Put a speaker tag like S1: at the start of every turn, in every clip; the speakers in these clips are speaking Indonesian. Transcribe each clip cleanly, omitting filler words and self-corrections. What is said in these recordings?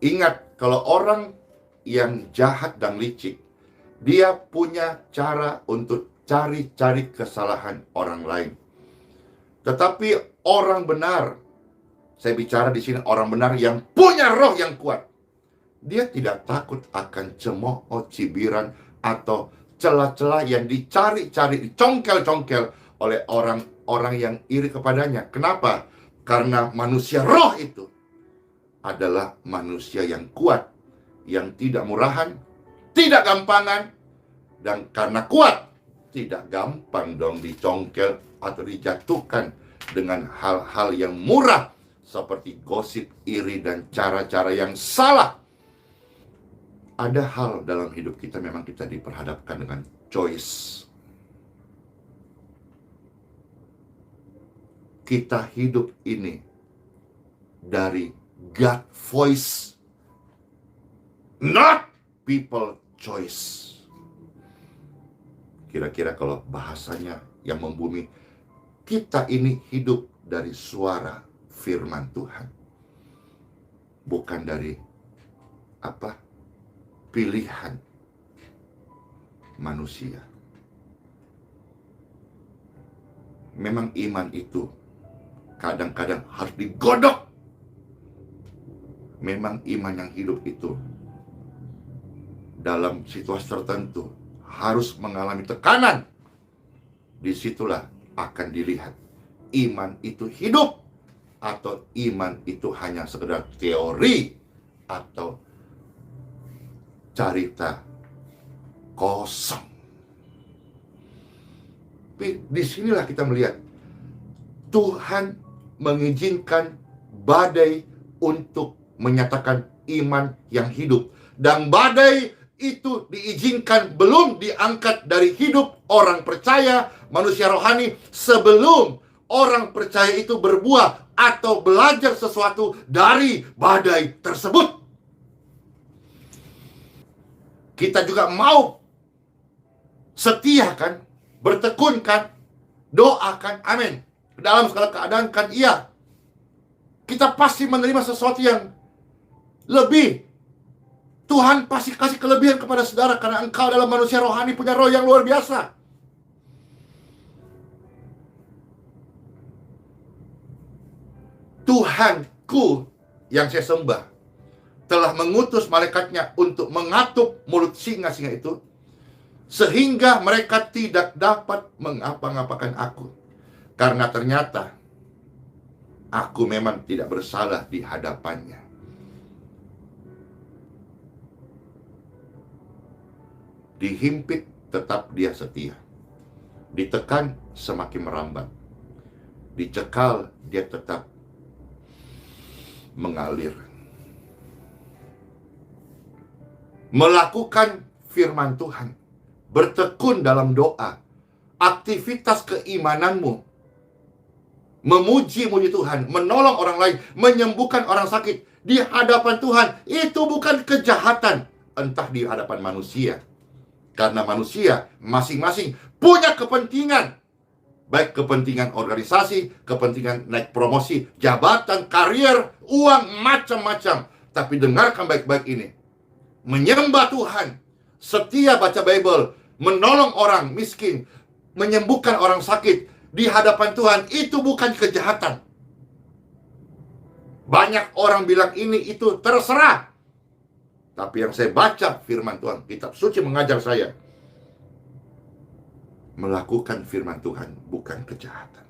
S1: Ingat, kalau orang yang jahat dan licik, dia punya cara untuk cari-cari kesalahan orang lain. Tetapi orang benar, saya bicara di sini orang benar yang punya roh yang kuat, dia tidak takut akan cemooh, cibiran, atau celah-celah yang dicari-cari, dicongkel-congkel oleh orang-orang yang iri kepadanya. Kenapa? Karena manusia roh itu adalah manusia yang kuat, yang tidak murahan, tidak gampangan, dan karena kuat, tidak gampang dong dicongkel atau dijatuhkan dengan hal-hal yang murah seperti gosip, iri, dan cara-cara yang salah. Ada hal dalam hidup kita memang kita diperhadapkan dengan choice. Kita hidup ini dari God voice, not people choice. Kira-kira kalau bahasanya yang membumi, kita ini hidup dari suara firman Tuhan, bukan dari pilihan manusia. Memang iman itu kadang-kadang harus digodok. Memang iman yang hidup itu dalam situasi tertentu harus mengalami tekanan. Disitulah akan dilihat iman itu hidup atau iman itu hanya sekedar teori atau cerita kosong. Tapi disinilah kita melihat Tuhan mengizinkan badai untuk menyatakan iman yang hidup. Dan badai itu diizinkan belum diangkat dari hidup orang percaya, manusia rohani, sebelum orang percaya itu berbuah atau belajar sesuatu dari badai tersebut. Kita juga mau setia kan, bertekun kan, doakan, amin. Dalam segala keadaan kan iya. Kita pasti menerima sesuatu yang lebih. Tuhan pasti kasih kelebihan kepada saudara karena engkau adalah manusia rohani, punya roh yang luar biasa. Tuhanku yang saya sembah telah mengutus malaikatnya untuk mengatup mulut singa-singa itu, sehingga mereka tidak dapat mengapa-ngapakan aku. Karena ternyata aku memang tidak bersalah di hadapannya. Dihimpit tetap dia setia. Ditekan semakin merambat. Dicekal dia tetap mengalir. Melakukan firman Tuhan, bertekun dalam doa, aktivitas keimananmu, memuji-muji Tuhan, menolong orang lain, menyembuhkan orang sakit di hadapan Tuhan, itu bukan kejahatan, entah di hadapan manusia. Karena manusia masing-masing punya kepentingan, baik kepentingan organisasi, kepentingan naik promosi, jabatan, karier, uang, macam-macam. Tapi dengarkan baik-baik ini. Menyembah Tuhan, setia baca Bible, menolong orang miskin, menyembuhkan orang sakit di hadapan Tuhan, itu bukan kejahatan. Banyak orang bilang ini itu terserah. Tapi yang saya baca firman Tuhan, kitab suci mengajar saya, melakukan firman Tuhan bukan kejahatan.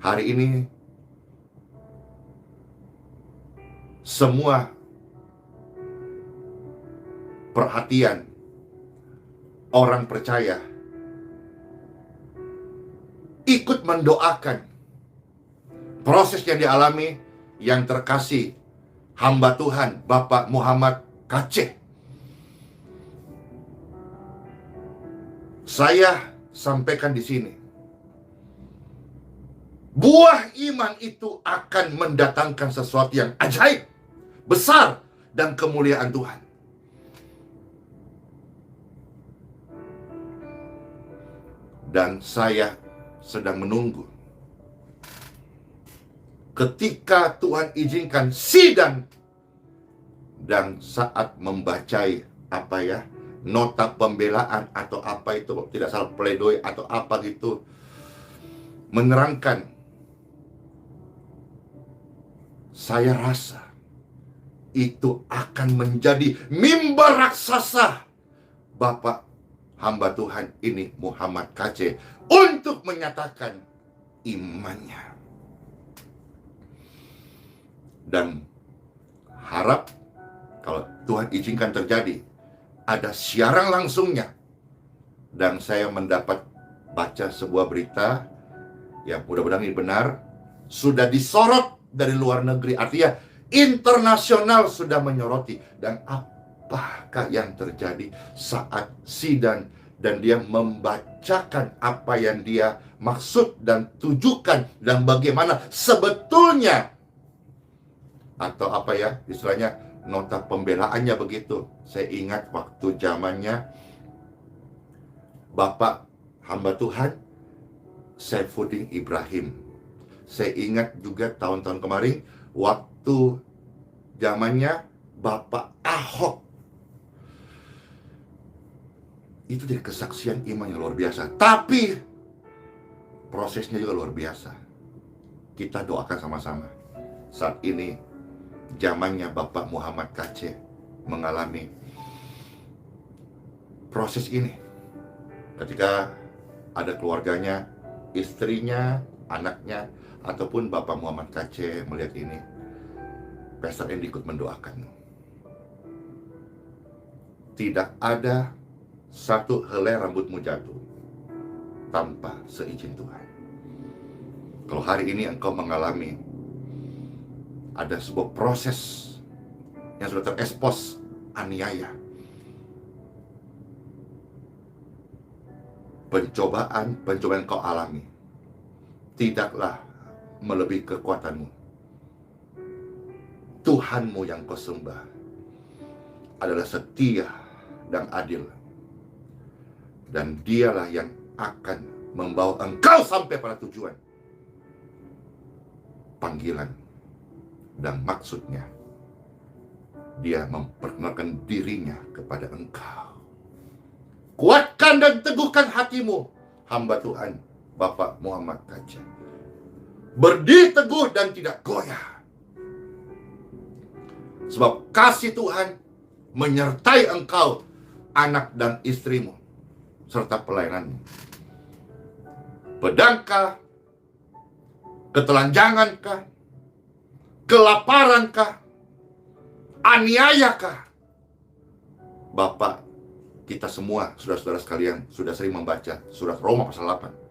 S1: Hari ini semua perhatian orang percaya ikut mendoakan proses yang dialami yang terkasih hamba Tuhan Bapak Muhammad Kaceh. Saya sampaikan di sini, buah iman itu akan mendatangkan sesuatu yang ajaib, besar, dan kemuliaan Tuhan. Dan saya sedang menunggu ketika Tuhan izinkan sidang Dan saat membacai nota pembelaan atau apa itu, tidak salah pledoi atau apa gitu, menerangkan, saya rasa itu akan menjadi mimbar raksasa Bapak hamba Tuhan ini Muhammad KC untuk menyatakan imannya. Dan harap kalau Tuhan izinkan terjadi, ada siaran langsungnya. Dan saya mendapat baca sebuah berita, ya mudah-mudahan ini benar, sudah disorot dari luar negeri, artinya internasional sudah menyoroti. Dan apakah yang terjadi saat sidang dan dia membacakan apa yang dia maksud dan tujukan dan bagaimana sebetulnya, atau istilahnya nota pembelaannya begitu. Saya ingat waktu zamannya Bapak hamba Tuhan Saifuddin Ibrahim. Saya ingat juga tahun-tahun kemarin waktu zamannya Bapak Ahok. Itu dari kesaksian iman yang luar biasa. Tapi prosesnya juga luar biasa. Kita doakan sama-sama. Saat ini zamannya Bapak Muhammad KC mengalami proses ini. Ketika ada keluarganya, istrinya, anaknya, ataupun Bapak Muhammad KC melihat ini, Pastor Andy ikut mendoakan. Tidak ada satu helai rambutmu jatuh tanpa seizin Tuhan. Kalau hari ini engkau mengalami ada sebuah proses yang sudah terekspos aniaya, pencobaan kau alami, tidaklah melebihi kekuatanmu. Tuhanmu yang kau sembah adalah setia dan adil, dan dialah yang akan membawa engkau sampai pada tujuan, panggilan dan maksudnya. Dia memperkenalkan dirinya kepada engkau. Kuatkan dan teguhkan hatimu, hamba Tuhan Bapak Muhammad KC. Berdiri teguh dan tidak goyah, sebab kasih Tuhan menyertai engkau, anak dan istrimu, serta pelayananmu. Pedangkah, ketelanjangankah, kelaparankah, aniayakah? Bapak, kita semua, saudara-saudara sekalian, sudah sering membaca surat Roma pasal 8.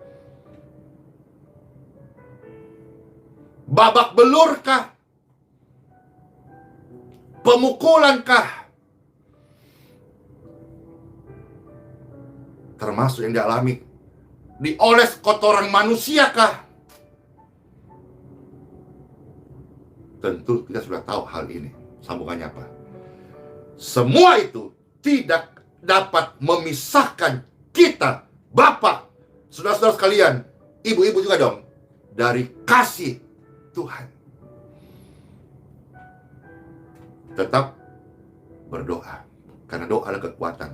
S1: Babak belurkah, pemukulankah, termasuk yang dialami, dioles kotoran manusiakah? Tentu kita sudah tahu hal ini. Sambungannya apa? Semua itu tidak dapat memisahkan kita, Bapak, saudara-saudara sekalian, ibu-ibu juga dong, dari kasih Tuhan. Tetap berdoa, karena doa adalah kekuatan.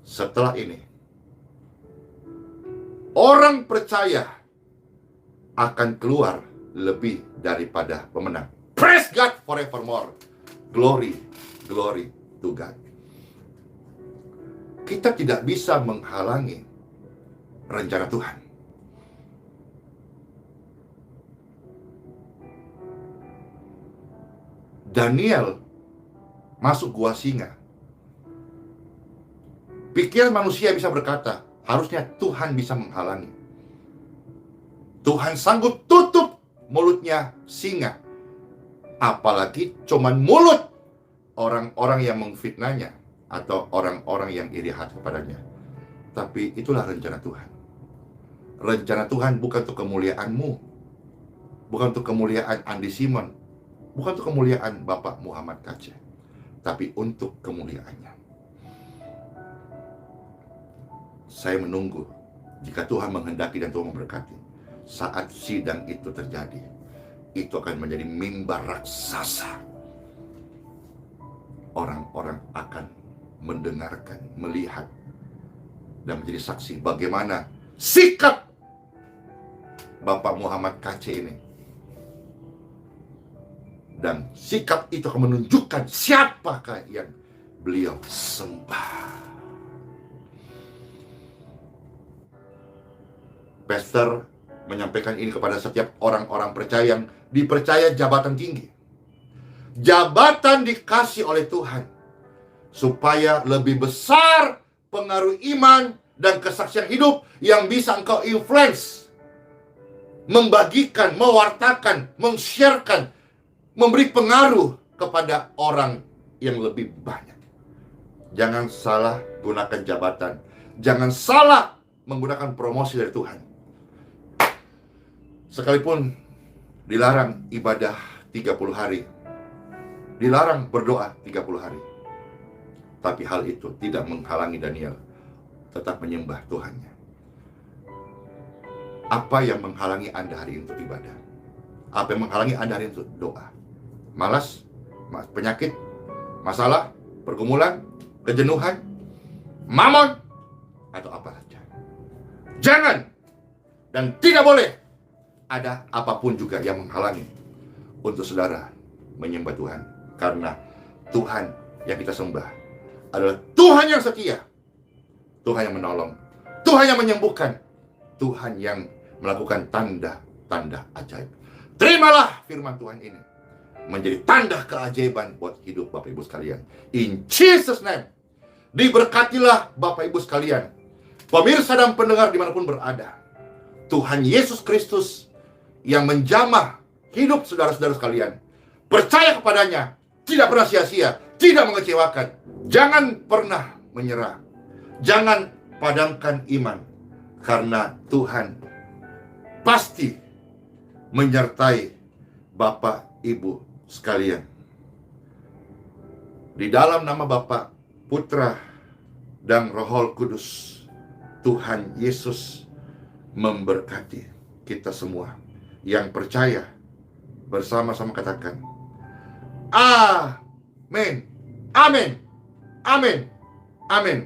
S1: Setelah ini, orang percaya akan keluar lebih daripada pemenang. Praise God forevermore. Glory, glory to God. Kita tidak bisa menghalangi rencana Tuhan. Daniel masuk gua singa. Pikiran manusia bisa berkata, harusnya Tuhan bisa menghalangi. Tuhan sanggup tutup mulutnya singa. Apalagi cuman mulut orang-orang yang mengfitnahnya atau orang-orang yang iri hati kepadanya. Tapi itulah rencana Tuhan. Rencana Tuhan bukan untuk kemuliaanmu, bukan untuk kemuliaan Andi Simon, bukan untuk kemuliaan Bapak Muhammad KC, tapi untuk kemuliaannya. Saya menunggu jika Tuhan menghendaki dan Tuhan memberkati. Saat sidang itu terjadi, itu akan menjadi mimbar raksasa orang-orang akan mendengarkan, melihat, dan menjadi saksi bagaimana sikap Bapak Muhammad KC ini. Dan sikap itu akan menunjukkan siapakah yang beliau sembah. Pastor menyampaikan ini kepada setiap orang-orang percaya yang dipercaya jabatan tinggi. Jabatan dikasih oleh Tuhan supaya lebih besar pengaruh iman dan kesaksian hidup yang bisa engkau influence, membagikan, mewartakan, meng-sharekan, memberi pengaruh kepada orang yang lebih banyak. Jangan salah gunakan jabatan. Jangan salah menggunakan promosi dari Tuhan. Sekalipun dilarang ibadah 30 hari, dilarang berdoa 30 hari, tapi hal itu tidak menghalangi Daniel tetap menyembah Tuhannya. Apa yang menghalangi Anda hari ini untuk ibadah? Apa yang menghalangi Anda hari ini untuk doa? Malas? Penyakit? Masalah? Pergumulan? Kejenuhan? Mamon? Atau apa saja? Jangan dan tidak boleh ada apapun juga yang menghalangi untuk saudara menyembah Tuhan. Karena Tuhan yang kita sembah adalah Tuhan yang setia, Tuhan yang menolong, Tuhan yang menyembuhkan, Tuhan yang melakukan tanda-tanda ajaib. Terimalah firman Tuhan ini menjadi tanda keajaiban buat hidup Bapak Ibu sekalian. In Jesus name. Diberkatilah Bapak Ibu sekalian, pemirsa dan pendengar dimanapun berada. Tuhan Yesus Kristus yang menjamah hidup saudara-saudara sekalian, percaya kepadanya, tidak pernah sia-sia, tidak mengecewakan. Jangan pernah menyerah, jangan padamkan iman, karena Tuhan pasti menyertai Bapak Ibu sekalian. Di dalam nama Bapa, Putra, dan Roh Kudus, Tuhan Yesus memberkati kita semua. Yang percaya bersama-sama katakan amin, amin, amin, amin.